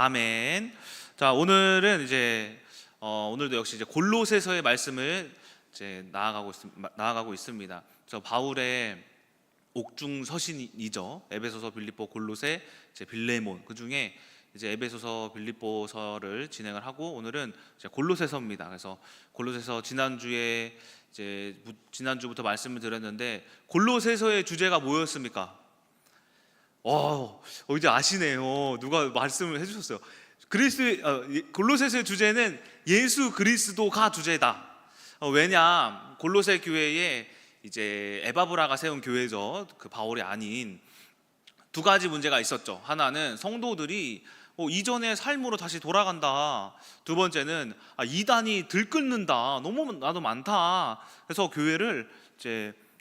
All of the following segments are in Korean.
아멘. 자, 오늘은 오늘도 역시 골로새서의 말씀을 나아가고 있습니다. 저 바울의 옥중 서신이죠. 에베소서, 빌립보, 골로새, 빌레몬. 그 중에 에베소서, 빌립보서를 진행을 하고 오늘은 골로새서입니다. 그래서 골로새서 지난주부터 말씀을 드렸는데 골로새서의 주제가 뭐였습니까? 이제 아시네요. 누가 말씀을 해주셨어요. 골로새서의 주제는 예수 그리스도가 주제다. 왜냐, 골로새 교회에 에바브라가 세운 교회죠. 그 바울이 아닌 두 가지 문제가 있었죠. 하나는 성도들이 이전의 삶으로 다시 돌아간다. 두 번째는 이단이 들끓는다. 너무 나도 많다. 그래서 교회를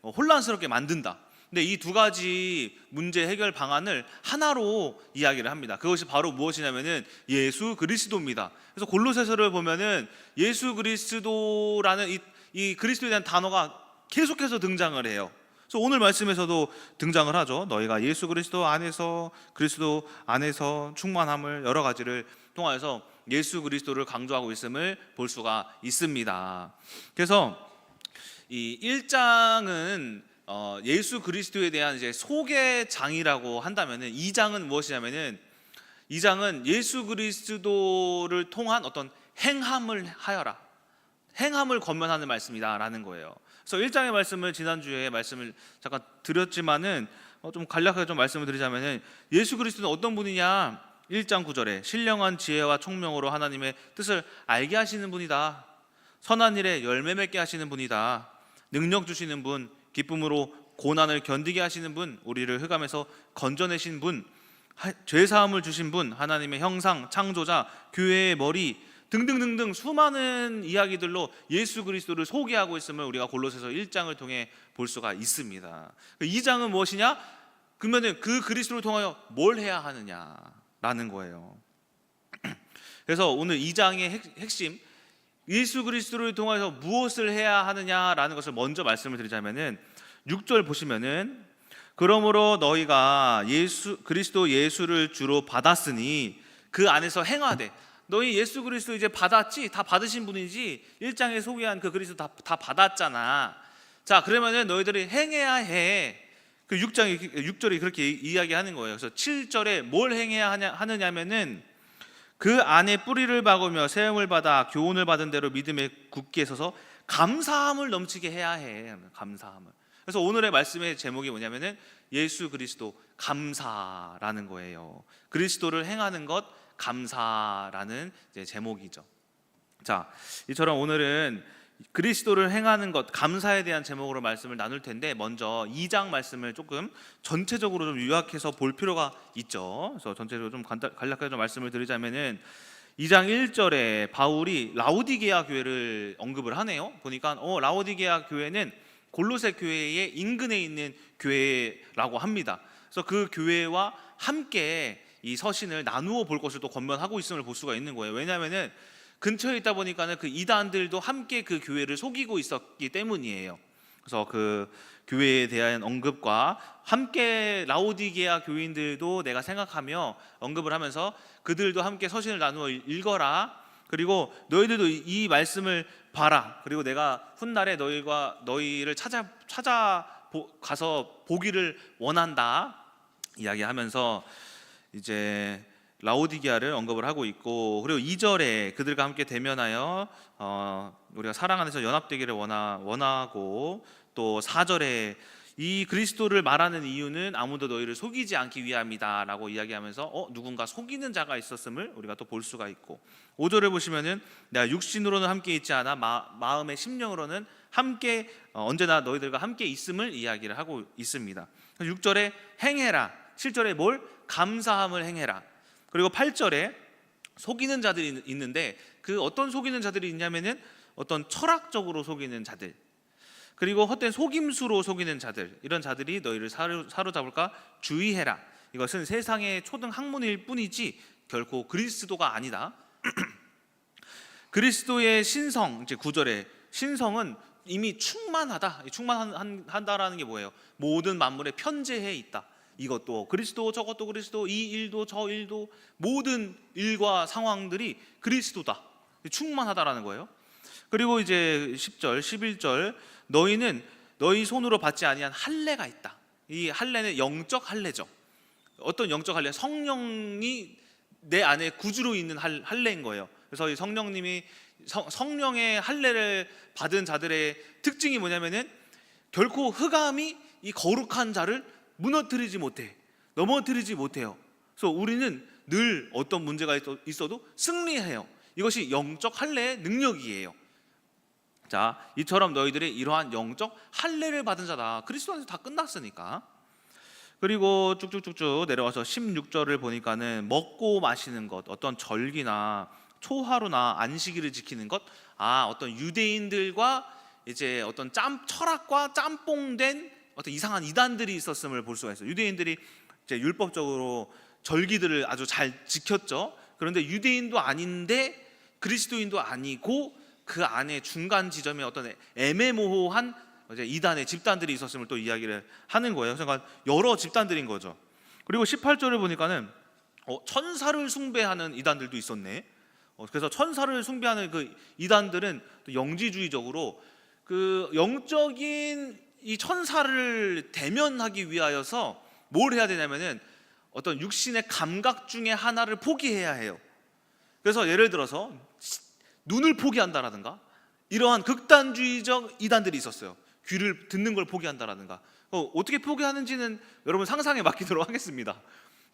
혼란스럽게 만든다. 근데 이 두 가지 문제 해결 방안을 하나로 이야기를 합니다. 그것이 바로 무엇이냐면은 예수 그리스도입니다. 그래서 골로새서를 보면은 예수 그리스도라는 이 그리스도에 대한 단어가 계속해서 등장을 해요. 그래서 오늘 말씀에서도 등장을 하죠. 너희가 예수 그리스도 안에서 충만함을, 여러 가지를 통하여서 예수 그리스도를 강조하고 있음을 볼 수가 있습니다. 그래서 이 1장은 예수 그리스도에 대한 소개장이라고 한다면은 2장은 무엇이냐면은 2장은 예수 그리스도를 통한 어떤 행함을 하여라, 행함을 권면하는 말씀이다라는 거예요. 그래서 1장의 말씀을 지난주에 말씀을 잠깐 드렸지만은 좀 간략하게 좀 말씀을 드리자면은 예수 그리스도는 어떤 분이냐? 1장 9절에 신령한 지혜와 총명으로 하나님의 뜻을 알게 하시는 분이다. 선한 일에 열매 맺게 하시는 분이다. 능력 주시는 분, 기쁨으로 고난을 견디게 하시는 분, 우리를 흑암에서 건져내신 분, 죄사함을 주신 분, 하나님의 형상, 창조자, 교회의 머리 등등등등 수많은 이야기들로 예수 그리스도를 소개하고 있음을 우리가 골로새서 1장을 통해 볼 수가 있습니다. 2장은 무엇이냐? 그러면 그 그리스도를 통하여 뭘 해야 하느냐라는 거예요. 그래서 오늘 2장의 핵심, 예수 그리스도를 통해서 무엇을 해야 하느냐라는 것을 먼저 말씀을 드리자면은 6절 보시면은 그러므로 너희가 그리스도 예수를 주로 받았으니 그 안에서 행하되. 너희 예수 그리스도 이제 받았지? 다 받으신 분이지? 1장에 소개한 그 그리스도 다 받았잖아. 자, 그러면은 너희들이 행해야 해. 그 6절이 그렇게 이야기하는 거예요. 그래서 7절에 뭘 행해야 하느냐면은 그 안에 뿌리를 박으며 세움을 받아 교훈을 받은 대로 믿음에 굳게 서서 감사함을 넘치게 해야 해. 감사함을. 그래서 오늘의 말씀의 제목이 뭐냐면은 예수 그리스도 감사라는 거예요. 그리스도를 행하는 것 감사라는 제목이죠. 자, 이처럼 오늘은 그리스도를 행하는 것 감사에 대한 제목으로 말씀을 나눌 텐데 먼저 2장 말씀을 조금 전체적으로 좀 요약해서 볼 필요가 있죠. 그래서 전체적으로 좀 간략하게 좀 말씀을 드리자면은 2장 1절에 바울이 라오디게아 교회를 언급을 하네요. 보니까 라오디게아 교회는 골로새 교회의 인근에 있는 교회라고 합니다. 그래서 그 교회와 함께 이 서신을 나누어 볼 것을 또 권면하고 있음을 볼 수가 있는 거예요. 왜냐하면은 근처에 있다 보니까는 그 이단들도 함께 그 교회를 속이고 있었기 때문이에요. 그래서 그 교회에 대한 언급과 함께 라오디게아 교인들도 내가 생각하며 언급을 하면서 그들도 함께 서신을 나누어 읽어라. 그리고 너희들도 이 말씀을 봐라. 그리고 내가 훗날에 너희를 가서 보기를 원한다. 이야기하면서 라오디게아를 언급을 하고 있고, 그리고 2절에 그들과 함께 대면하여 우리가 사랑 안에서 연합되기를 원하고, 또 4절에 이 그리스도를 말하는 이유는 아무도 너희를 속이지 않기 위함이다 라고 이야기하면서 누군가 속이는 자가 있었음을 우리가 또 볼 수가 있고, 5절을 보시면은 내가 육신으로는 함께 있지 않아 마음의 심령으로는 함께 언제나 너희들과 함께 있음을 이야기를 하고 있습니다. 6절에 행해라, 7절에 뭘? 감사함을 행해라. 그리고 8절에 속이는 자들이 있는데 그 어떤 속이는 자들이 있냐면은 어떤 철학적으로 속이는 자들, 그리고 헛된 속임수로 속이는 자들, 이런 자들이 너희를 사로잡을까 주의해라. 이것은 세상의 초등 학문일 뿐이지 결코 그리스도가 아니다. 그리스도의 신성, 9절에 신성은 이미 충만하다. 충만한다라는 게 뭐예요? 모든 만물에 편재해 있다. 이것도 그리스도, 저것도 그리스도, 이 일도 저 일도, 모든 일과 상황들이 그리스도다, 충만하다라는 거예요. 그리고 이제 10절 11절, 너희는 너희 손으로 받지 아니한 할례가 있다. 이 할례는 영적 할례죠. 어떤 영적 할례? 성령이 내 안에 구주로 있는 할례인 거예요. 그래서 이 성령님이 성령의 할례를 받은 자들의 특징이 뭐냐면은 결코 흑암이 이 거룩한 자를 무너뜨리지 못해, 넘어뜨리지 못해요. 그래서 우리는 늘 어떤 문제가 있어도 승리해요. 이것이 영적 할례의 능력이에요. 자, 이처럼 너희들이 이러한 영적 할례를 받은 자다. 그리스도 안에서 다 끝났으니까. 그리고 쭉쭉쭉쭉 내려와서 16절을 보니까는 먹고 마시는 것, 어떤 절기나 초하루나 안식일을 지키는 것, 어떤 유대인들과 이제 어떤 철학과 짬뽕된 어떤 이상한 이단들이 있었음을 볼 수가 있어요. 유대인들이 이제 율법적으로 절기들을 아주 잘 지켰죠. 그런데 유대인도 아닌데 그리스도인도 아니고 그 안에 중간 지점에 어떤 애매모호한 이제 이단의 집단들이 있었음을 또 이야기를 하는 거예요. 그러니까 여러 집단들인 거죠. 그리고 18절을 보니까는 천사를 숭배하는 이단들도 있었네. 그래서 천사를 숭배하는 그 이단들은 또 영지주의적으로 그 영적인 이 천사를 대면하기 위하여서 뭘 해야 되냐면은 어떤 육신의 감각 중에 하나를 포기해야 해요. 그래서 예를 들어서 눈을 포기한다라든가 이러한 극단주의적 이단들이 있었어요. 귀를 듣는 걸 포기한다라든가. 어떻게 포기하는지는 여러분 상상에 맡기도록 하겠습니다.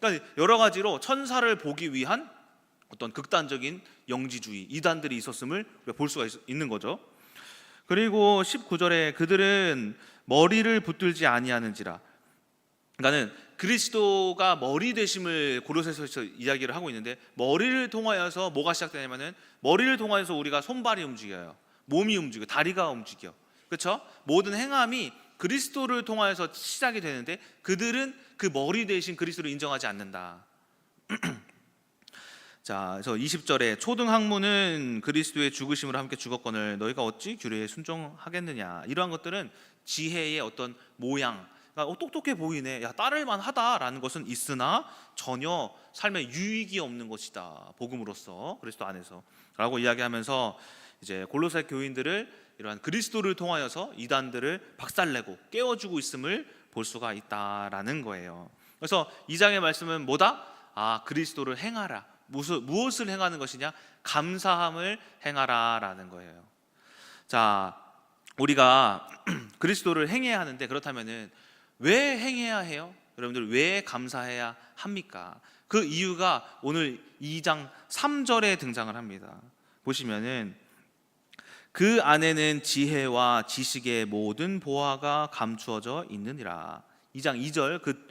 그러니까 여러 가지로 천사를 보기 위한 어떤 극단적인 영지주의 이단들이 있었음을 볼 수가 있는 거죠. 그리고 19절에 그들은 머리를 붙들지 아니하는지라. 그러니까는 그리스도가 머리 되심을 골로새서에서 이야기를 하고 있는데, 머리를 통하여서 뭐가 시작되냐면은 머리를 통하여서 우리가 손발이 움직여요. 몸이 움직여, 다리가 움직여. 그렇죠? 모든 행함이 그리스도를 통하여서 시작이 되는데 그들은 그 머리 대신 그리스도를 인정하지 않는다. 자, 그래서 20절에 초등 학문은 그리스도의 죽으심으로 함께 죽었거늘 너희가 어찌 규례에 순종하겠느냐. 이러한 것들은 지혜의 어떤 모양, 그러니까 똑똑해 보이네, 야 따를만 하다라는 것은 있으나 전혀 삶에 유익이 없는 것이다, 복음으로서 그리스도 안에서 라고 이야기하면서 이제 골로새 교인들을 이러한 그리스도를 통하여서 이단들을 박살내고 깨워주고 있음을 볼 수가 있다라는 거예요. 그래서 2장의 말씀은 뭐다? 그리스도를 행하라. 무엇을 행하는 것이냐? 감사함을 행하라라는 거예요. 자, 우리가 그리스도를 행해야 하는데, 그렇다면은 왜 행해야 해요? 여러분들 왜 감사해야 합니까? 그 이유가 오늘 2장 3절에 등장을 합니다. 보시면은 그 안에는 지혜와 지식의 모든 보화가 감추어져 있느니라. 2장 2절 그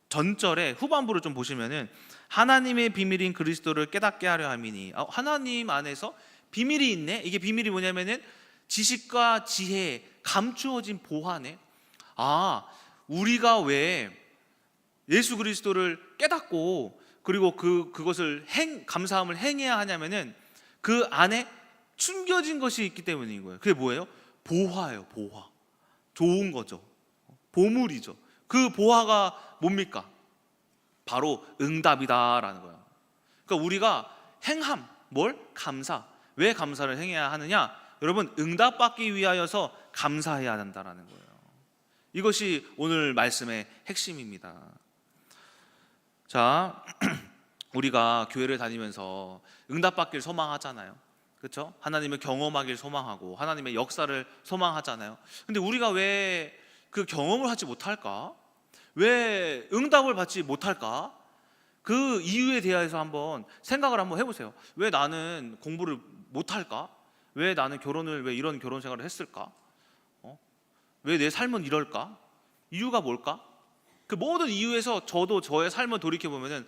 전절에 후반부를 좀 보시면은 하나님의 비밀인 그리스도를 깨닫게 하려 함이니. 하나님 안에서 비밀이 있네. 이게 비밀이 뭐냐면은 지식과 지혜, 감추어진 보화네. 우리가 왜 예수 그리스도를 깨닫고 그리고 그것을 감사함을 행해야 하냐면은 그 안에 숨겨진 것이 있기 때문인 거예요. 그게 뭐예요? 보화예요. 보화. 좋은 거죠. 보물이죠. 그 보화가 뭡니까? 바로 응답이다라는 거예요. 그러니까 우리가 행함, 뭘? 감사. 왜 감사를 행해야 하느냐? 여러분, 응답받기 위하여서 감사해야 한다라는 거예요. 이것이 오늘 말씀의 핵심입니다. 자, 우리가 교회를 다니면서 응답받길 소망하잖아요. 그렇죠? 하나님을 경험하길 소망하고 하나님의 역사를 소망하잖아요. 근데 우리가 왜 그 경험을 하지 못할까? 왜 응답을 받지 못할까? 그 이유에 대해서 한번 생각을 한번 해보세요. 왜 나는 공부를 못할까? 왜 나는 왜 이런 결혼 생활을 했을까? 왜 내 삶은 이럴까? 이유가 뭘까? 그 모든 이유에서 저도 저의 삶을 돌이켜보면은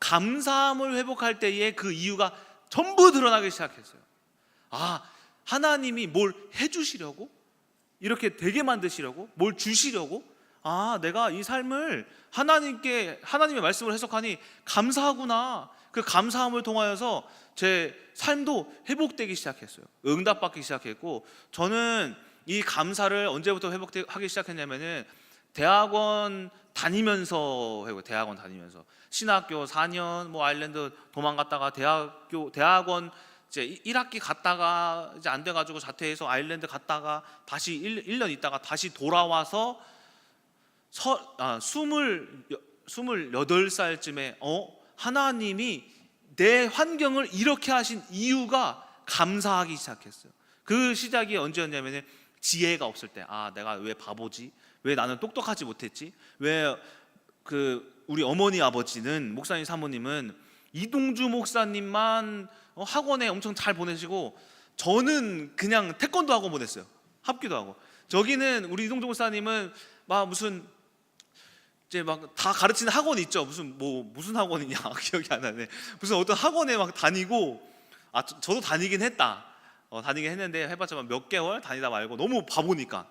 감사함을 회복할 때에 그 이유가 전부 드러나기 시작했어요. 하나님이 뭘 해주시려고? 이렇게 되게 만드시려고? 뭘 주시려고? 내가 이 삶을 하나님의 말씀을 해석하니 감사하구나. 그 감사함을 통하여서 제 삶도 회복되기 시작했어요. 응답받기 시작했고, 저는 이 감사를 언제부터 회복하기 시작했냐면은 대학원 다니면서 해고 대학원 다니면서 신학교 4년 뭐 아일랜드 도망갔다가 대학원 이제 1학기 갔다가 이제 안 돼가지고 자퇴해서 아일랜드 갔다가 다시 1년 있다가 다시 돌아와서 28살쯤에 하나님이 내 환경을 이렇게 하신 이유가 감사하기 시작했어요. 그 시작이 언제였냐면 지혜가 없을 때, 내가 왜 바보지? 왜 나는 똑똑하지 못했지? 왜 우리 어머니 아버지는 목사님 사모님은 이동주 목사님만 학원에 엄청 잘 보내시고 저는 그냥 태권도 학원 보냈어요. 합기도 하고. 저기는 우리 이동주 목사님은 막 무슨 이제 막 다 가르치는 학원 있죠. 무슨 학원이냐 기억이 안 나네. 무슨 어떤 학원에 막 다니고 저도 다니긴 했다. 다니긴 했는데 해봤자 몇 개월 다니다 말고 너무 바보니까.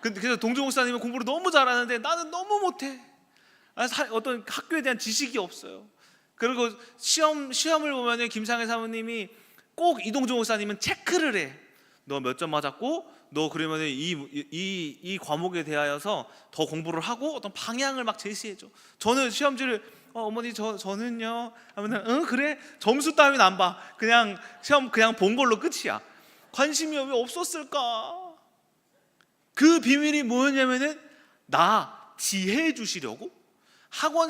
그래서 동주 목사님은 공부를 너무 잘하는데 나는 너무 못해. 어떤 학교에 대한 지식이 없어요. 그리고 시험을 보면은 김상혜 사모님이 꼭 이동주 목사님은 체크를 해. 너 몇 점 맞았고, 너 그러면은 이 과목에 대하여서 더 공부를 하고 어떤 방향을 막 제시해줘. 저는 시험지를 어머니 저는요 하면은 응 그래 점수 따위는 안 봐. 그냥 시험 그냥 본 걸로 끝이야. 관심이 왜 없었을까? 그 비밀이 뭐였냐면은 나 지혜 주시려고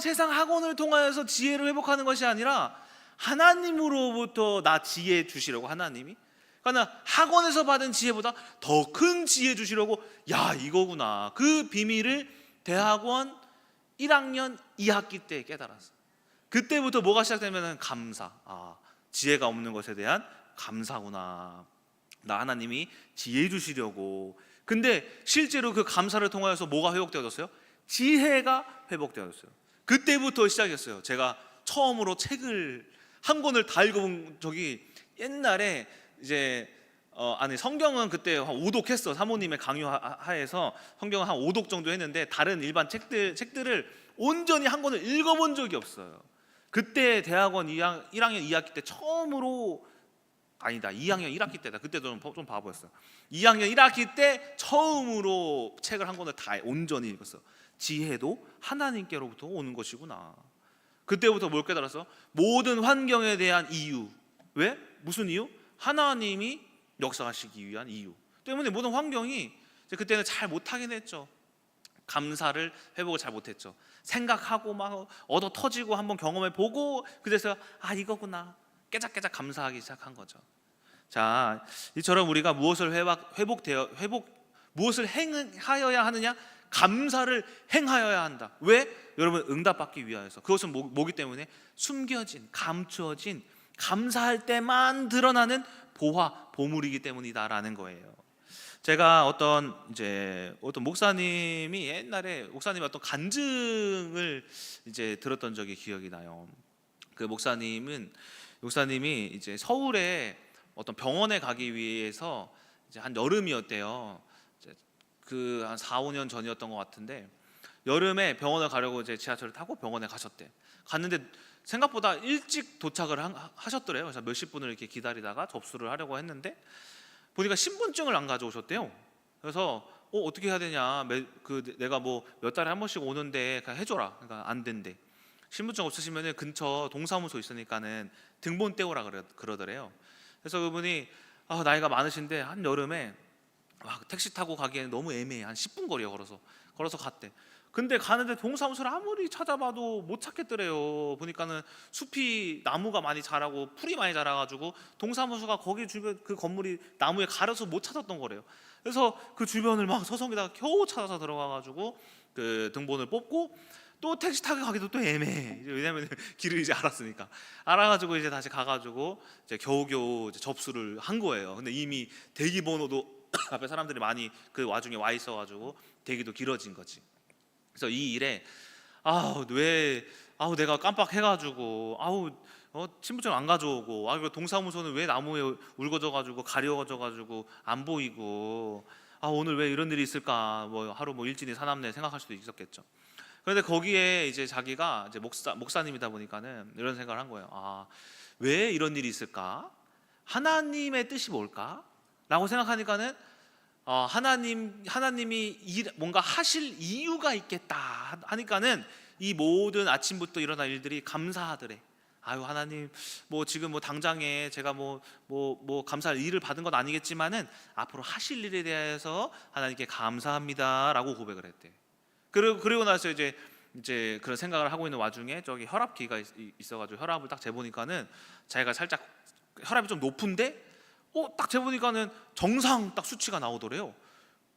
세상 학원을 통하여서 지혜를 회복하는 것이 아니라 하나님으로부터 나 지혜 주시려고 하나님이. 그러니까 학원에서 받은 지혜보다 더 큰 지혜 주시려고 이거구나. 그 비밀을 대학원 1학년 2학기 때 깨달았어. 그때부터 뭐가 시작되면 감사. 지혜가 없는 것에 대한 감사구나. 나 하나님이 지혜 주시려고. 근데 실제로 그 감사를 통하여서 뭐가 회복되어졌어요? 지혜가 회복되어졌어요. 그때부터 시작했어요. 제가 처음으로 책을 한 권을 다 읽어본 적이 옛날에 이제 성경은 그때 한 5독 했어. 사모님의 강요하에서 성경은 한 5독 정도 했는데 다른 일반 책들을 온전히 한 권을 읽어본 적이 없어요. 그때 대학원 1학년 2학기 때 처음으로 2학년 1학기 때다. 그때도 좀 바보였어. 2학년 1학기 때 처음으로 책을 한 권을 다 온전히 읽었어. 지혜도 하나님께로부터 오는 것이구나. 그때부터 뭘 깨달았어? 모든 환경에 대한 이유. 왜? 무슨 이유? 하나님이 역사하시기 위한 이유 때문에 모든 환경이 그때는 잘 못하긴 했죠. 감사를 회복을 잘 못했죠. 생각하고 막 얻어 터지고 한번 경험해보고 그래서 이거구나 깨작깨작 감사하기 시작한 거죠. 자, 이처럼 우리가 무엇을 무엇을 행하여야 하느냐? 감사를 행하여야 한다. 왜? 여러분 응답받기 위하여서. 그것은 뭐기 때문에 숨겨진 감추어진 감사할 때만 드러나는 보물이기 때문이다라는 거예요. 제가 어떤 목사님이 옛날에 목사님이 어떤 간증을 이제 들었던 적이 기억이 나요. 그 목사님이 이제 서울에 어떤 병원에 가기 위해서 이제 한 여름이었대요. 그 한 4, 5년 전이었던 것 같은데 여름에 병원을 가려고 이제 지하철을 타고 병원에 갔는데 생각보다 일찍 도착을 하셨더래요. 그래서 몇십 분을 이렇게 기다리다가 접수를 하려고 했는데 보니까 신분증을 안 가져오셨대요. 그래서 어떻게 해야 되냐? 내가 뭐 몇 달에 한 번씩 오는데 그냥 해줘라. 그러니까 안 된대. 신분증 없으시면 근처 동사무소 있으니까는 등본 떼오라 그러더래요. 그래서 그분이 나이가 많으신데 한 여름에 택시 타고 가기에는 너무 애매해. 한 10분 거리에 걸어서 갔대. 근데 가는데 동사무소를 아무리 찾아봐도 못 찾겠더래요. 보니까는 숲이 나무가 많이 자라고 풀이 많이 자라가지고 동사무소가 거기 주변 그 건물이 나무에 가려서 못 찾았던 거래요. 그래서 그 주변을 막 서성이다가 겨우 찾아서 들어가가지고 그 등본을 뽑고 또 택시 타고 가기도 또 애매해. 왜냐면 길을 이제 알아가지고 이제 다시 가가지고 이제 겨우겨우 이제 접수를 한 거예요. 근데 이미 대기 번호도 앞에 사람들이 많이 그 와중에 와 있어가지고 대기도 길어진 거지. 그래서 이 일에 내가 깜빡해가지고 신분증 안 가져오고 그리고 동사무소는 왜 나무에 울거져가지고 가려져가지고 안 보이고 오늘 왜 이런 일이 있을까? 하루 일진이 사납네 생각할 수도 있었겠죠. 그런데 거기에 이제 자기가 이제 목사님이다 보니까는 이런 생각을 한 거예요. 왜 이런 일이 있을까? 하나님의 뜻이 뭘까? 라고 생각하니까는 하나님이 뭔가 하실 이유가 있겠다 하니까는 이 모든 아침부터 일어난 일들이 감사하더래. 아유 하나님, 뭐 지금 뭐 당장에 제가 뭐 감사할 일을 받은 건 아니겠지만은 앞으로 하실 일에 대해서 하나님께 감사합니다라고 고백을 했대. 그리고 나서 이제 그런 생각을 하고 있는 와중에 저기 혈압기가 있어가지고 혈압을 딱 재보니까는 자기가 살짝 혈압이 좀 높은데 딱 재보니까는 정상 딱 수치가 나오더래요.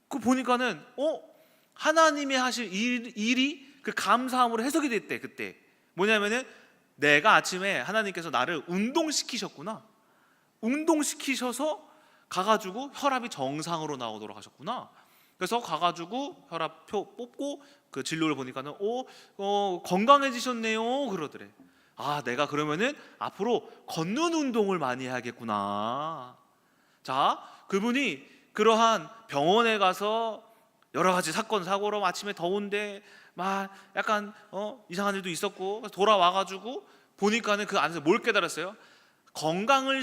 그 보니까는 하나님이 하실 일이 그 감사함으로 해석이 됐대. 그때 뭐냐면은 내가 아침에 하나님께서 나를 운동시키셨구나. 운동시키셔서 가가지고 혈압이 정상으로 나오도록 하셨구나. 그래서 가가지고 혈압표 뽑고 그 진료를 보니까는 건강해지셨네요 그러더래. 아 내가 그러면은 앞으로 걷는 운동을 많이 해야겠구나. 자, 그분이 그러한 병원에 가서 여러 가지 사건 사고로 아침에 더운데 막 약간 이상한 일도 있었고 돌아와가지고 보니까는 그 안에서 뭘 깨달았어요? 건강을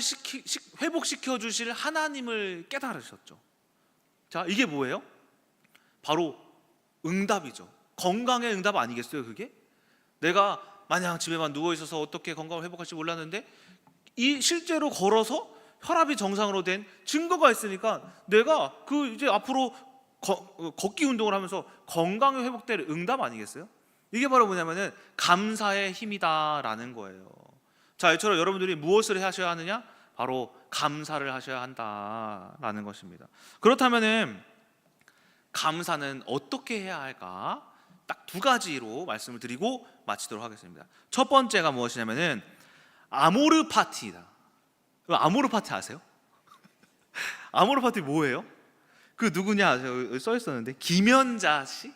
회복시켜 주실 하나님을 깨달으셨죠. 자, 이게 뭐예요? 바로 응답이죠. 건강의 응답 아니겠어요 그게? 내가 마냥 집에만 누워있어서 어떻게 건강을 회복할지 몰랐는데 이 실제로 걸어서 혈압이 정상으로 된 증거가 있으니까 내가 이제 앞으로 걷기 운동을 하면서 건강이 회복될 응답 아니겠어요? 이게 바로 뭐냐면은 감사의 힘이다라는 거예요. 자, 이처럼 여러분들이 무엇을 하셔야 하느냐? 바로 감사를 하셔야 한다라는 것입니다. 그렇다면은 감사는 어떻게 해야 할까? 딱 두 가지로 말씀을 드리고 마치도록 하겠습니다. 첫 번째가 무엇이냐면은 아모르 파티다. 아모르 파티 아세요? 아모르 파티 뭐예요? 그 누구냐 아세요? 여기 써 있었는데 김연자 씨?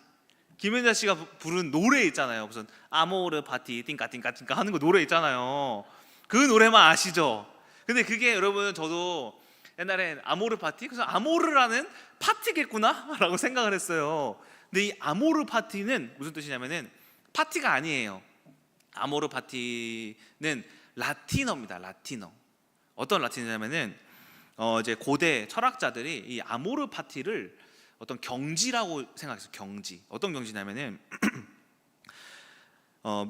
김연자 씨가 부른 노래 있잖아요. 무슨 아모르 파티 띵까띵까 하는 거 노래 있잖아요. 그 노래만 아시죠? 근데 그게 여러분 저도 옛날엔 아모르 파티? 그래서 아모르라는 파티겠구나? 라고 생각을 했어요. 근데 이 아모르 파티는 무슨 뜻이냐면은 파티가 아니에요. 아모르 파티는 라틴어입니다. 라틴어. 어떤 라틴어냐면은 이제 고대 철학자들이 이 아모르 파티를 어떤 경지라고 생각했어요. 경지. 어떤 경지냐면은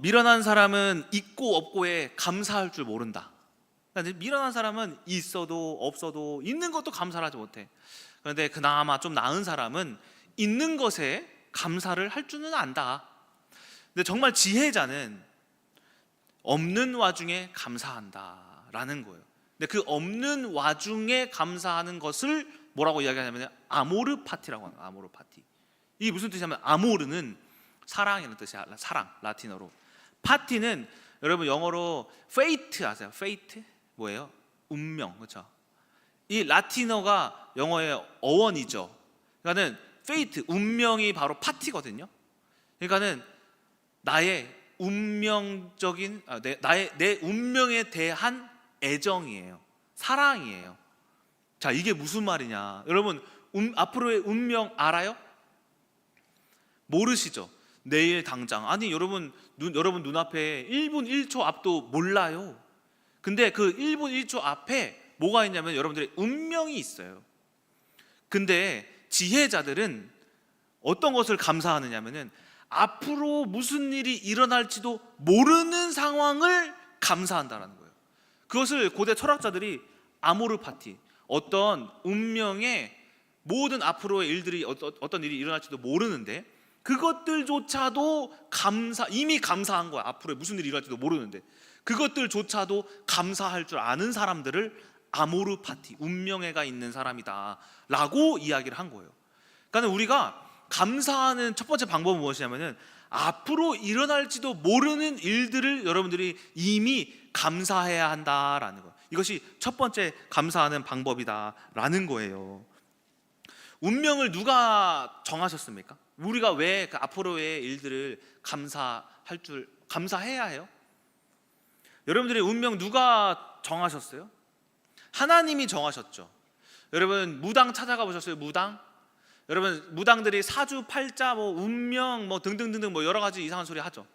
미련한 사람은 있고 없고에 감사할 줄 모른다. 그러니까 미련한 사람은 있어도 없어도 있는 것도 감사를 하지 못해. 그런데 그나마 좀 나은 사람은 있는 것에 감사를 할 줄은 안다. 근데 정말 지혜자는 없는 와중에 감사한다라는 거예요. 근데 그 없는 와중에 감사하는 것을 뭐라고 이야기하냐면 아모르 파티라고 합니다. 아모르 파티. 이게 무슨 뜻이냐면 아모르는 사랑이라는 뜻이야. 사랑, 라틴어로. 파티는 여러분 영어로 fate 아세요? fate 뭐예요? 운명, 그렇죠? 이 라틴어가 영어의 어원이죠. 그러니까는 fate, 운명이 바로 파티거든요. 그러니까는 나의 운명적인 내 운명에 대한 애정이에요. 사랑이에요. 자, 이게 무슨 말이냐? 여러분 앞으로의 운명 알아요? 모르시죠? 내일 당장 아니 여러분 눈앞에 1분 1초 앞도 몰라요. 근데 그 1분 1초 앞에 뭐가 있냐면 여러분들의 운명이 있어요. 근데 지혜자들은 어떤 것을 감사하느냐면은 앞으로 무슨 일이 일어날지도 모르는 상황을 감사한다는 거예요. 그것을 고대 철학자들이 아모르 파티, 어떤 운명의 모든 앞으로의 일들이 어떤 일이 일어날지도 모르는데 그것들조차도 이미 감사한 거야. 앞으로 무슨 일이 일어날지도 모르는데 그것들조차도 감사할 줄 아는 사람들을 아모르 파티, 운명애가 있는 사람이다 라고 이야기를 한 거예요. 그러니까 우리가 감사하는 첫 번째 방법은 무엇이냐면은 앞으로 일어날지도 모르는 일들을 여러분들이 이미 감사해야 한다라는 거예요. 이것이 첫 번째 감사하는 방법이다라는 거예요. 운명을 누가 정하셨습니까? 우리가 왜 그 앞으로의 일들을 감사해야 해요? 여러분들의 운명 누가 정하셨어요? 하나님이 정하셨죠. 여러분 무당 찾아가 보셨어요? 무당? 여러분 무당들이 사주팔자 운명 등등등등 여러 가지 이상한 소리 하죠.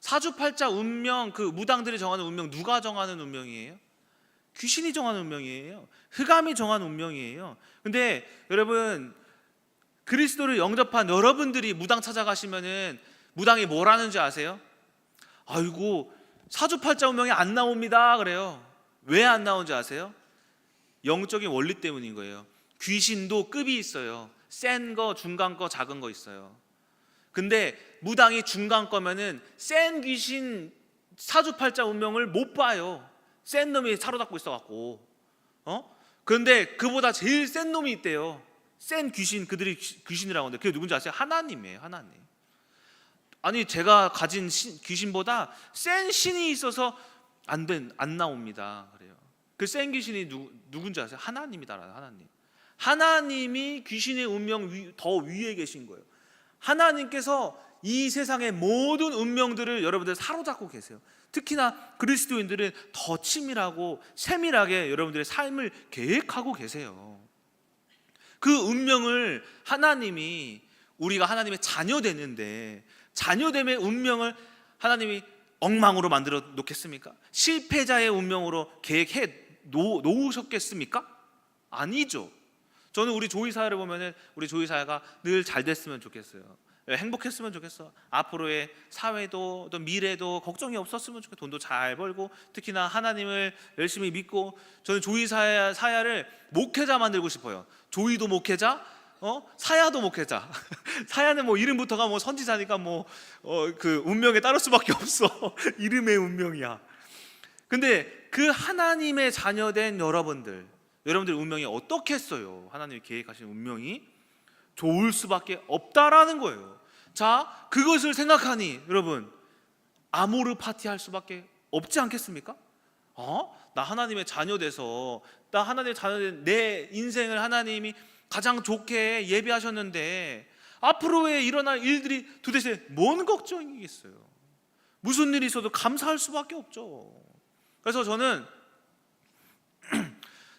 사주팔자 운명 그 무당들이 정하는 운명 누가 정하는 운명이에요? 귀신이 정한 운명이에요. 흑암이 정한 운명이에요. 근데 여러분, 그리스도를 영접한 여러분들이 무당 찾아가시면은 무당이 뭘 하는지 아세요? 아이고, 사주팔자 운명이 안 나옵니다 그래요. 왜 안 나오는지 아세요? 영적인 원리 때문인 거예요. 귀신도 급이 있어요. 센 거, 중간 거, 작은 거 있어요. 근데 무당이 중간 거면은 센 귀신 사주팔자 운명을 못 봐요. 센 놈이 사로잡고 있어갖고. 그런데 그보다 제일 센 놈이 있대요. 센 귀신, 그들이 귀신이라고 하는데 그게 누군지 아세요? 하나님이에요. 하나님. 아니, 제가 가진 귀신보다 센 신이 있어서 안 나옵니다 그래요. 그 센 귀신이 누군지 아세요? 하나님이다. 하나님. 하나님이 귀신의 운명 더 위에 계신 거예요. 하나님께서 이 세상의 모든 운명들을 여러분들 사로잡고 계세요. 특히나 그리스도인들은 더 치밀하고 세밀하게 여러분들의 삶을 계획하고 계세요. 그 운명을 하나님이, 우리가 하나님의 자녀 되는데 자녀됨의 운명을 하나님이 엉망으로 만들어 놓겠습니까? 실패자의 운명으로 계획해 놓으셨겠습니까? 아니죠. 저는 우리 조이사회를 보면은 우리 조이사회가 늘 잘 됐으면 좋겠어요. 행복했으면 좋겠어. 앞으로의 사회도 또 미래도 걱정이 없었으면 좋겠어. 돈도 잘 벌고 특히나 하나님을 열심히 믿고, 저는 조이사야를 목회자 만들고 싶어요. 조이도 목회자, 사야도 목회자. 사야는 뭐 이름부터가 뭐 선지자니까 그 운명에 따를 수밖에 없어. 이름의 운명이야. 근데 그 하나님의 자녀된 여러분들 운명이 어떻겠어요? 하나님이 계획하신 운명이 좋을 수밖에 없다라는 거예요. 자, 그것을 생각하니 여러분, 아모르 파티 할 수밖에 없지 않겠습니까? 나 하나님의 자녀 돼서, 나 하나님의 자녀 된 내 인생을 하나님이 가장 좋게 예비하셨는데 앞으로의 일어날 일들이 도대체 뭔 걱정이겠어요? 무슨 일이 있어도 감사할 수밖에 없죠. 그래서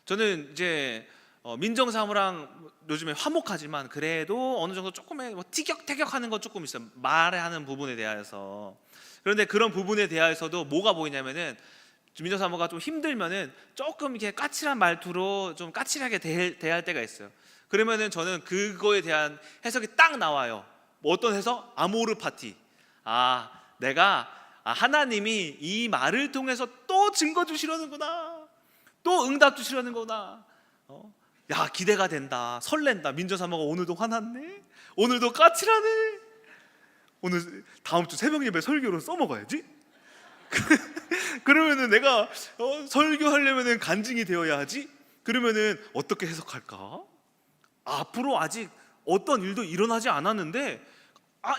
저는 이제 민정사무랑 요즘에 화목하지만 그래도 어느 정도 조금의 티격태격하는 건 조금 있어요. 말하는 부분에 대하여서. 그런데 그런 부분에 대하여서도 뭐가 보이냐면은 민정사무가 좀 힘들면은 조금 이렇게 까칠한 말투로 좀 까칠하게 대할 때가 있어요. 그러면은 저는 그거에 대한 해석이 딱 나와요. 어떤 해석? 아모르 파티. 내가 하나님이 이 말을 통해서 또 증거 주시려는구나, 또 응답 주시려는구나. 야, 기대가 된다, 설렌다. 민정사모가 오늘도 화났네, 오늘도 까칠하네, 오늘 다음 주 새벽 예배 설교로 써먹어야지. 그러면은 내가 설교하려면은 간증이 되어야 하지. 그러면은 어떻게 해석할까? 앞으로 아직 어떤 일도 일어나지 않았는데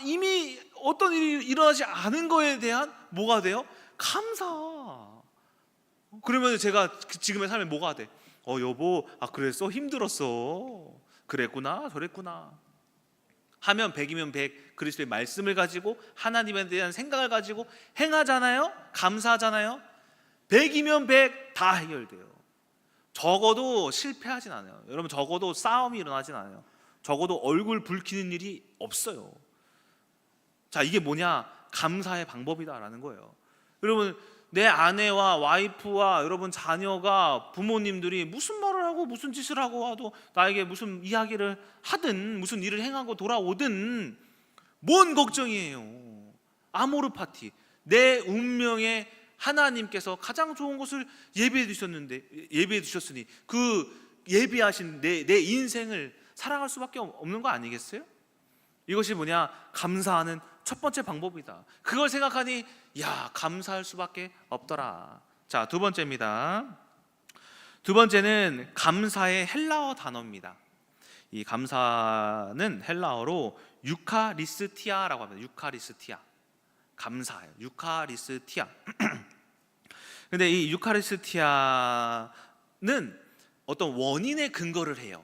이미 어떤 일이 일어나지 않은 거에 대한 뭐가 돼요? 감사. 그러면 제가 지금의 삶에 뭐가 돼? 여보, 그랬어? 힘들었어. 그랬구나, 저랬구나 하면 100이면 100 그리스도의 말씀을 가지고 하나님에 대한 생각을 가지고 행하잖아요. 감사하잖아요. 100이면 100 다 해결돼요. 적어도 실패하진 않아요. 여러분, 적어도 싸움이 일어나진 않아요. 적어도 얼굴 붉히는 일이 없어요. 자, 이게 뭐냐? 감사의 방법이다라는 거예요. 여러분, 내 아내와 와이프와 여러분 자녀가, 부모님들이 무슨 말을 하고 무슨 짓을 하고 와도, 나에게 무슨 이야기를 하든 무슨 일을 행하고 돌아오든 뭔 걱정이에요? 아모르 파티. 내 운명에 하나님께서 가장 좋은 것을 예비해 두셨으니 그 예비하신 내 인생을 사랑할 수밖에 없는 거 아니겠어요? 이것이 뭐냐? 감사하는 첫 번째 방법이다. 그걸 생각하니 감사할 수밖에 없더라. 자, 두 번째입니다. 두 번째는 감사의 헬라어 단어입니다. 이 감사는 헬라어로 유카리스티아라고 합니다. 유카리스티아. 감사해요. 유카리스티아. 근데 이 유카리스티아는 어떤 원인에 근거를 해요.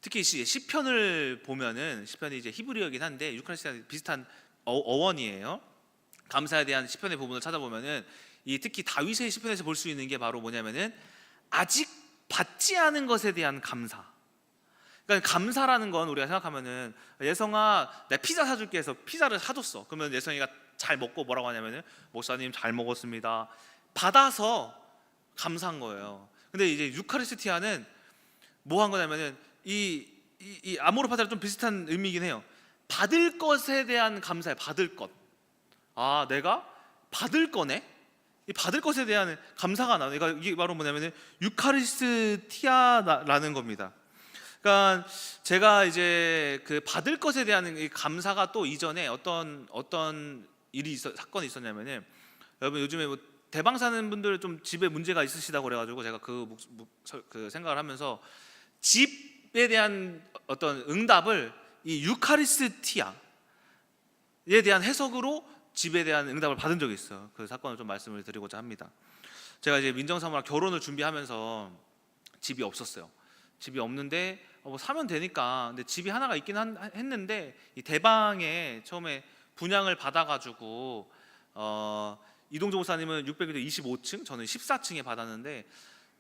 특히 시편을 보면은, 시편이 이제 히브리어이긴 한데 유카리스티아 비슷한 어원이에요. 감사에 대한 시편의 부분을 찾아보면은 특히 다윗의 시편에서 볼 수 있는 게 바로 뭐냐면은 아직 받지 않은 것에 대한 감사. 그러니까 감사라는 건 우리가 생각하면은, 예성아, 내가 피자 사줄게 해서 피자를 사줬어. 그러면 예성이가 잘 먹고 뭐라고 하냐면은, 목사님 잘 먹었습니다. 받아서 감사한 거예요. 근데 이제 유카리스티아는 뭐 한 거냐면은 이 아모르 파테라 좀 비슷한 의미이긴 해요. 받을 것에 대한 감사예요. 받을 것. 아, 내가 받을 거네. 이 받을 것에 대한 감사가 나요. 그러니까 이게 바로 뭐냐면은 유카리스티아라는 겁니다. 그러니까 제가 이제 그 받을 것에 대한 이 감사가 또 이전에 어떤 사건이 있었냐면은, 여러분 요즘에 뭐 대방 사는 분들 좀 집에 문제가 있으시다고 그래가지고 제가 그 생각을 하면서 집에 대한 어떤 응답을 이 유카리스티아에 대한 해석으로 집에 대한 응답을 받은 적이 있어요. 그 사건을 좀 말씀을 드리고자 합니다. 제가 이제 민정사모랑 결혼을 준비하면서 집이 없었어요. 집이 없는데 뭐 사면 되니까. 근데 집이 하나가 있긴 했는데 이 대방에 처음에 분양을 받아가지고 이동조 목사님은 625층, 저는 14층에 받았는데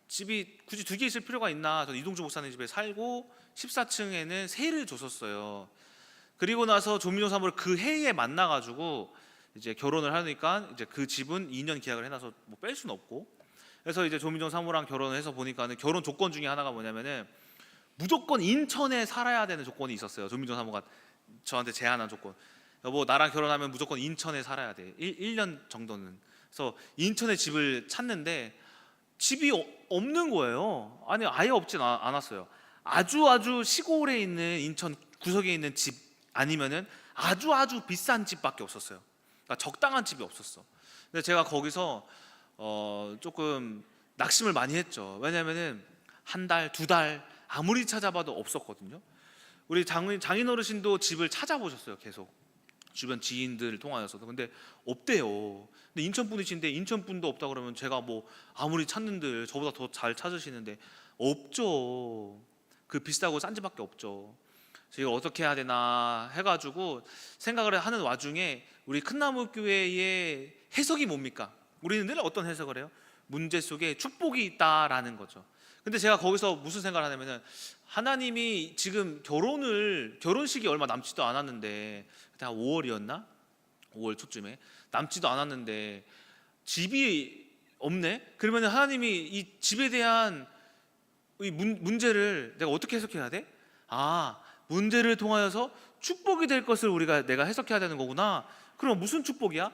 집이 굳이 두 개 있을 필요가 있나? 저는 이동주 목사님 집에 살고 14층에는 세를 줬었어요. 그리고 나서 조민정 사모를 그 해에 만나가지고 이제 결혼을 하니까 이제 그 집은 2년 계약을 해놔서 뭐 뺄 수는 없고, 그래서 이제 조민정 사모랑 결혼을 해서 보니까는 결혼 조건 중에 하나가 뭐냐면은 무조건 인천에 살아야 되는 조건이 있었어요. 조민정 사모가 저한테 제안한 조건. 여보, 나랑 결혼하면 무조건 인천에 살아야 돼. 1년 정도는. 그래서 인천에 집을 찾는데 집이 없는 거예요. 아니, 아예 없진 않았어요. 아주 시골에 있는 인천 구석에 있는 집 아니면은 아주 비싼 집밖에 없었어요. 그러니까 적당한 집이 없었어. 근데 제가 거기서 조금 낙심을 많이 했죠. 왜냐면은 한 달, 두 달 아무리 찾아봐도 없었거든요. 우리 장인 어르신도 집을 찾아보셨어요. 계속 주변 지인들 통하여서도. 근데 없대요. 근데 인천 분이신데 인천 분도 없다 그러면 제가 뭐 아무리 찾는들 저보다 더 잘 찾으시는데 없죠. 그 비싸고 싼 집밖에 없죠. 그래서 이거 어떻게 해야 되나 해가지고 생각을 하는 와중에 우리 큰나무교회의 해석이 뭡니까? 우리는 늘 어떤 해석을 해요? 문제 속에 축복이 있다라는 거죠. 근데 제가 거기서 무슨 생각을 하냐면은, 하나님이 지금 결혼식이 얼마 남지도 않았는데, 그때 한 5월이었나? 5월 초쯤에 남지도 않았는데 집이 없네? 그러면 하나님이 이 집에 대한 이 문제를 내가 어떻게 해석해야 돼? 아, 문제를 통하여서 축복이 될 것을 내가 해석해야 되는 거구나. 그럼 무슨 축복이야?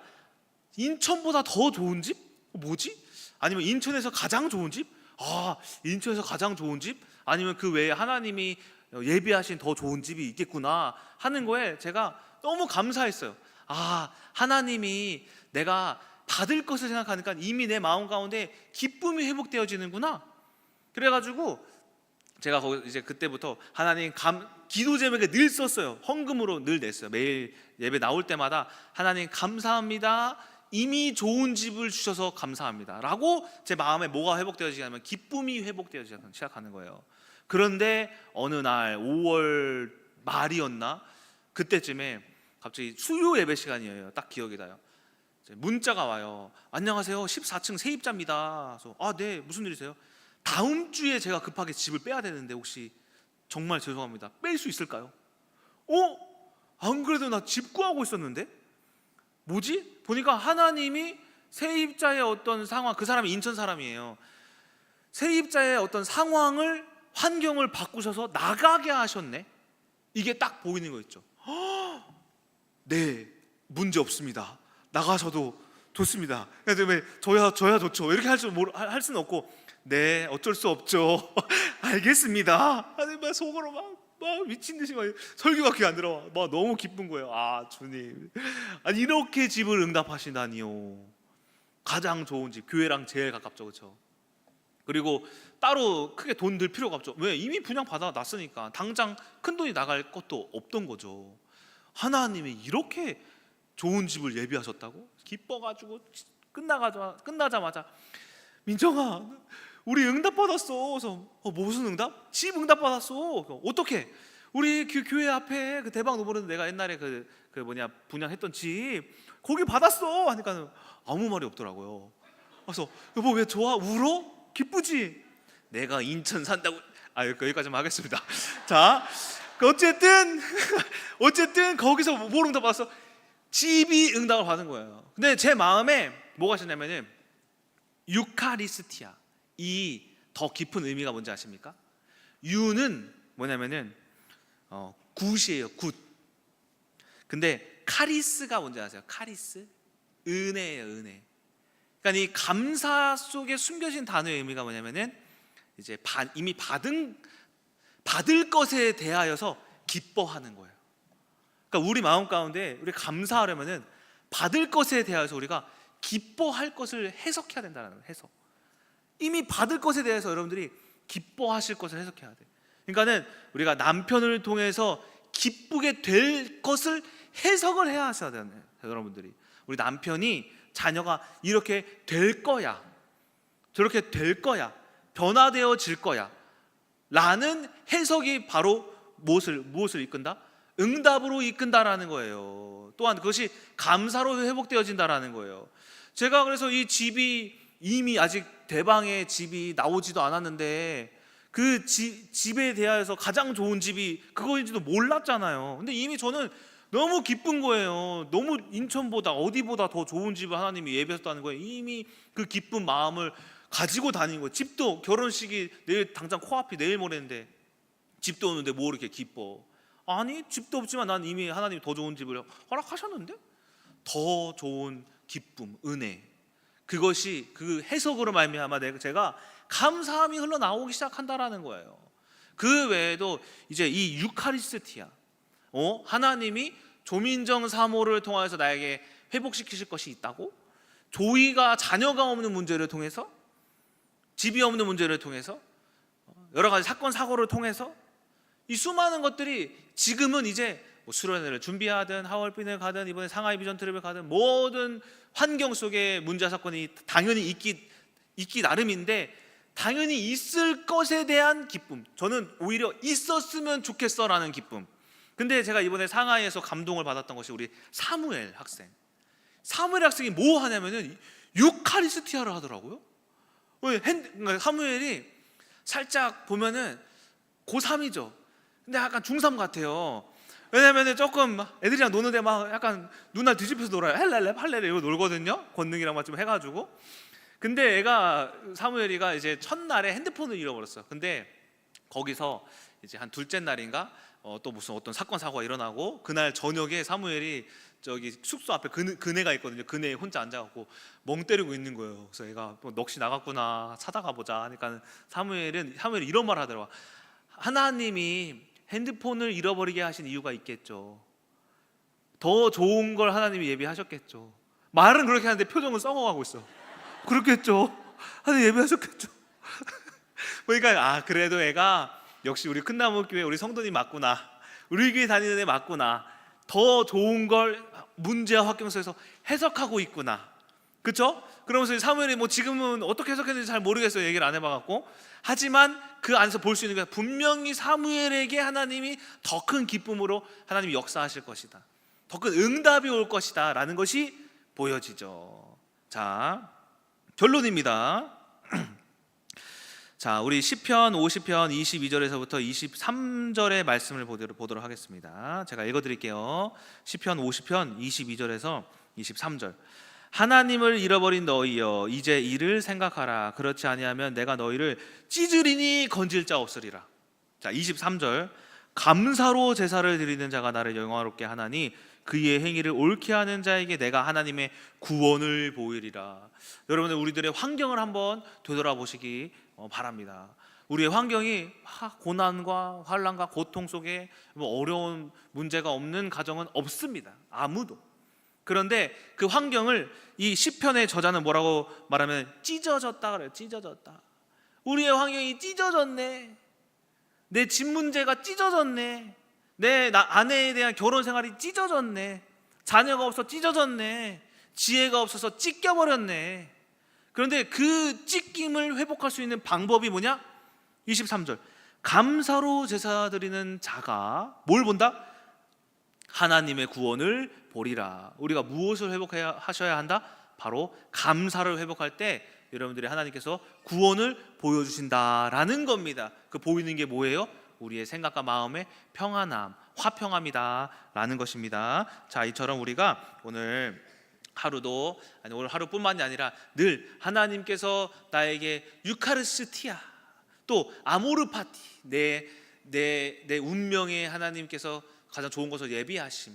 인천보다 더 좋은 집? 뭐지? 아니면 인천에서 가장 좋은 집? 아, 인천에서 가장 좋은 집? 아니면 그 외에 하나님이 예비하신 더 좋은 집이 있겠구나 하는 거에 제가 너무 감사했어요. 아, 하나님이 내가 받을 것을 생각하니까 이미 내 마음 가운데 기쁨이 회복되어지는구나. 그래가지고 제가 거기 이제 그때부터 하나님 기도 제목에 늘 썼어요. 헌금으로 늘 냈어요. 매일 예배 나올 때마다 하나님 감사합니다. 이미 좋은 집을 주셔서 감사합니다 라고 제 마음에 뭐가 회복되어지냐면 기쁨이 회복되어지기 시작하는 거예요. 그런데 어느 날 5월 말이었나? 그때쯤에 갑자기 수요 예배 시간이에요. 딱 기억이 나요. 문자가 와요. 안녕하세요, 14층 세입자입니다. 그래서 아, 네, 무슨 일이세요? 다음 주에 제가 급하게 집을 빼야 되는데 혹시 정말 죄송합니다, 뺄 수 있을까요? 안 그래도 나 집 구하고 있었는데? 뭐지? 보니까 하나님이 세입자의 어떤 상황, 그 사람이 인천 사람이에요. 세입자의 어떤 상황을, 환경을 바꾸셔서 나가게 하셨네. 이게 딱 보이는 거 있죠. 네, 문제 없습니다, 나가셔도 좋습니다. 왜 저야 좋죠 이렇게 할 수는 없고, 네, 어쩔 수 없죠. 알겠습니다. 아니, 막 속으로 막 미친 듯이 막 설교가 귀에 안 들어와. 막 너무 기쁜 거예요. 아, 주님, 아니 이렇게 집을 응답하시다니요. 가장 좋은 집, 교회랑 제일 가깝죠, 그렇죠? 그리고 따로 크게 돈 들 필요가 없죠. 왜? 이미 분양 받아 놨으니까 당장 큰 돈이 나갈 것도 없던 거죠. 하나님이 이렇게 좋은 집을 예비하셨다고? 기뻐가지고 끝나자마자 민정아, 우리 응답 받았어. 그래서 무슨 응답? 집 응답 받았어. 어떻게? 우리 교회 앞에 그 대박 노브랜드 내가 옛날에 분양했던 집 거기 받았어 하니까 아무 말이 없더라고요. 그래서 여보, 왜 좋아? 울어? 기쁘지? 내가 인천 산다고. 여기까지만 하겠습니다. 자, 어쨌든 거기서 뭘 응답 받았어? 집이 응답을 받은 거예요. 근데 제 마음에 뭐가 있었냐면은 유카리스티아, 이 더 깊은 의미가 뭔지 아십니까? 유는 뭐냐면은 굿이에요. 굿. 근데 카리스가 뭔지 아세요? 카리스? 은혜예요. 은혜. 그러니까 이 감사 속에 숨겨진 단어의 의미가 뭐냐면은 이제 이미 받을 것에 대하여서 기뻐하는 거예요. 그러니까 우리 마음 가운데 우리 감사하려면은 받을 것에 대하여서 우리가 기뻐할 것을 해석해야 된다는 거예요. 해석. 이미 받을 것에 대해서 여러분들이 기뻐하실 것을 해석해야 돼. 그러니까는 우리가 남편을 통해서 기쁘게 될 것을 해석을 해야 하셔야 돼요. 여러분들이 우리 남편이 자녀가 이렇게 될 거야, 저렇게 될 거야, 변화되어질 거야 라는 해석이 바로 무엇을 이끈다? 응답으로 이끈다라는 거예요. 또한 그것이 감사로 회복되어진다라는 거예요. 제가 그래서 이 집이 이미 아직 대방의 집이 나오지도 않았는데 그 집에 대하여서 가장 좋은 집이 그거인지도 몰랐잖아요. 근데 이미 저는 너무 기쁜 거예요. 너무 인천보다 어디보다 더 좋은 집을 하나님이 예비하셨다는 거예요. 이미 그 기쁜 마음을 가지고 다니는 거예요. 집도 결혼식이 내일 당장 코앞이 내일 모레인데 집도 오는데 뭐 이렇게 기뻐? 아니 집도 없지만 난 이미 하나님이 더 좋은 집을 허락하셨는데 더 좋은 기쁨, 은혜, 그것이 그 해석으로 말미암아 제가 감사함이 흘러나오기 시작한다라는 거예요. 그 외에도 이제 이 유카리스티아, 하나님이 조민정 사모를 통해서 나에게 회복시키실 것이 있다고, 조이가 자녀가 없는 문제를 통해서, 집이 없는 문제를 통해서, 여러 가지 사건 사고를 통해서 이 수많은 것들이 지금은 이제 수련회를 준비하든 하얼빈을 가든 이번에 상하이 비전 트립을 가든 모든 환경 속에 문제 사건이 당연히 있기 나름인데 당연히 있을 것에 대한 기쁨, 저는 오히려 있었으면 좋겠어라는 기쁨. 근데 제가 이번에 상하이에서 감동을 받았던 것이 우리 사무엘 학생. 사무엘 학생이 뭐 하냐면은 유카리스티아를 하더라고요. 사무엘이 살짝 보면은 고3이죠. 근데 약간 중3 같아요. 왜냐면은 조금 애들이랑 노는데 막 약간 눈알 뒤집혀서 놀아요. 할렐레 이거 놀거든요. 권능이랑 막 좀 해가지고. 근데 사무엘이가 이제 첫날에 핸드폰을 잃어버렸어요. 근데 거기서 이제 한 둘째 날인가 또 무슨 어떤 사건 사고가 일어나고 그날 저녁에 사무엘이 저기 숙소 앞에 그네가 있거든요. 그네에 혼자 앉아갖고 멍 때리고 있는 거예요. 그래서 얘가 넋이 나갔구나, 찾아가 보자 하니까 사무엘이 이런 말 하더라고요. 하나님이 핸드폰을 잃어버리게 하신 이유가 있겠죠. 더 좋은 걸 하나님이 예비하셨겠죠. 말은 그렇게 하는데 표정은 썩어가고 있어. 그렇겠죠. 하나님 예비하셨겠죠. 그러니까 그래도 애가 역시 우리 큰나무교회 우리 성도님 맞구나, 우리 교회 다니는 애 맞구나, 더 좋은 걸 문제와 환경 속에서 해석하고 있구나. 그렇죠? 그러면서 사무엘이 뭐 지금은 어떻게 해석했는지 잘 모르겠어요. 얘기를 안 해봐갖고. 하지만 그 안에서 볼 수 있는 게 분명히 사무엘에게 하나님이 더 큰 기쁨으로 하나님이 역사하실 것이다, 더 큰 응답이 올 것이다 라는 것이 보여지죠. 자, 결론입니다. 자, 우리 시편 50편 22절에서부터 23절의 말씀을 보도록 하겠습니다. 제가 읽어드릴게요. 시편 50편 22절에서 23절. 하나님을 잃어버린 너희여, 이제 이를 생각하라. 그렇지 아니하면 내가 너희를 찢으리니 건질 자 없으리라. 자, 23절. 감사로 제사를 드리는 자가 나를 영화롭게 하나니 그의 행위를 옳게 하는 자에게 내가 하나님의 구원을 보이리라. 여러분들 우리들의 환경을 한번 되돌아보시기 바랍니다. 우리의 환경이 고난과 환난과 고통 속에 어려운 문제가 없는 가정은 없습니다. 아무도. 그런데 그 환경을 이 시편의 저자는 뭐라고 말하면 찢어졌다 그래요. 찢어졌다. 우리의 환경이 찢어졌네. 내 집 문제가 찢어졌네. 내 아내에 대한 결혼 생활이 찢어졌네. 자녀가 없어 찢어졌네. 지혜가 없어서 찢겨버렸네. 그런데 그 찢김을 회복할 수 있는 방법이 뭐냐? 23절. 감사로 제사 드리는 자가 뭘 본다? 하나님의 구원을 보리라. 우리가 무엇을 회복하셔야 한다? 바로 감사를 회복할 때 여러분들이 하나님께서 구원을 보여주신다라는 겁니다. 그 보이는 게 뭐예요? 우리의 생각과 마음의 평안함, 화평함이다 라는 것입니다. 자, 이처럼 우리가 오늘 하루도 아니 오늘 하루뿐만이 아니라 늘 하나님께서 나에게 유카리스티아 또 아모르파티 내 운명에 하나님께서 가장 좋은 것을 예비하심,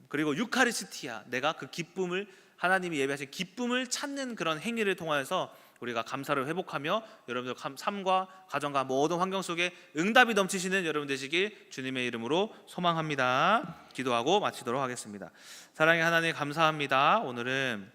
그리고 유카리스티아 내가 그 기쁨을 하나님이 예비하신 기쁨을 찾는 그런 행위를 통하여서 우리가 감사를 회복하며 여러분들 삶과 가정과 모든 환경 속에 응답이 넘치시는 여러분 되시길 주님의 이름으로 소망합니다. 기도하고 마치도록 하겠습니다. 사랑의 하나님 감사합니다. 오늘은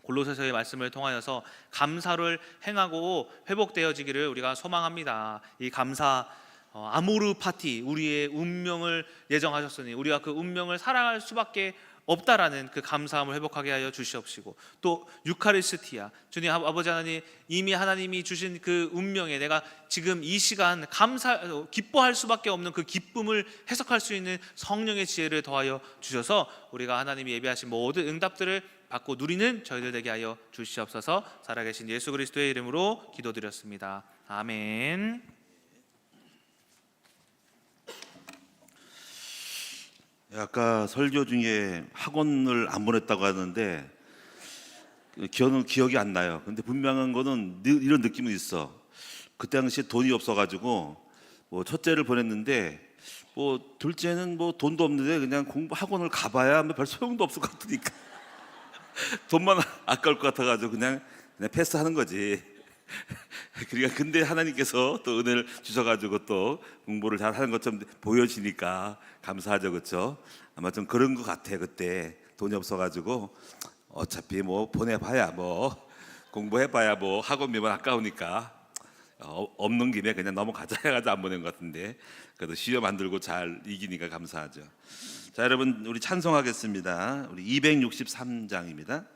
골로새서의 말씀을 통하여서 감사를 행하고 회복되어지기를 우리가 소망합니다. 이 감사 아모르 파티 우리의 운명을 예정하셨으니 우리가 그 운명을 사랑할 수밖에 없다라는 그 감사함을 회복하게 하여 주시옵시고, 또 유카리스티아 주님 아버지 하나님 이미 하나님이 주신 그 운명에 내가 지금 이 시간 기뻐할 수밖에 없는 그 기쁨을 해석할 수 있는 성령의 지혜를 더하여 주셔서 우리가 하나님이 예비하신 모든 응답들을 받고 누리는 저희들 되게 하여 주시옵소서. 살아계신 예수 그리스도의 이름으로 기도드렸습니다. 아멘. 아까 설교 중에 학원을 안 보냈다고 하는데 저는 기억이 안 나요. 근데 분명한 거는 이런 느낌은 있어. 그때 당시에 돈이 없어가지고 뭐 첫째를 보냈는데 뭐 둘째는 뭐 돈도 없는데 그냥 공부 학원을 가봐야 별 소용도 없을 것 같으니까 돈만 아까울 것 같아가지고 그냥 패스하는 거지. 그러니까 근데 하나님께서 또 은혜를 주셔가지고 또 공부를 잘 하는 것처럼 보여지니까 감사하죠, 그렇죠? 아마 좀 그런 것 같아. 그때 돈이 없어가지고 어차피 뭐 보내봐야 뭐 공부해봐야 뭐 학원비만 아까우니까 없는 김에 그냥 넘어가자 해가지고 안 보낸 것 같은데 그래도 시험 만들고 잘 이기니까 감사하죠. 자, 여러분 우리 찬송하겠습니다. 우리 263장입니다.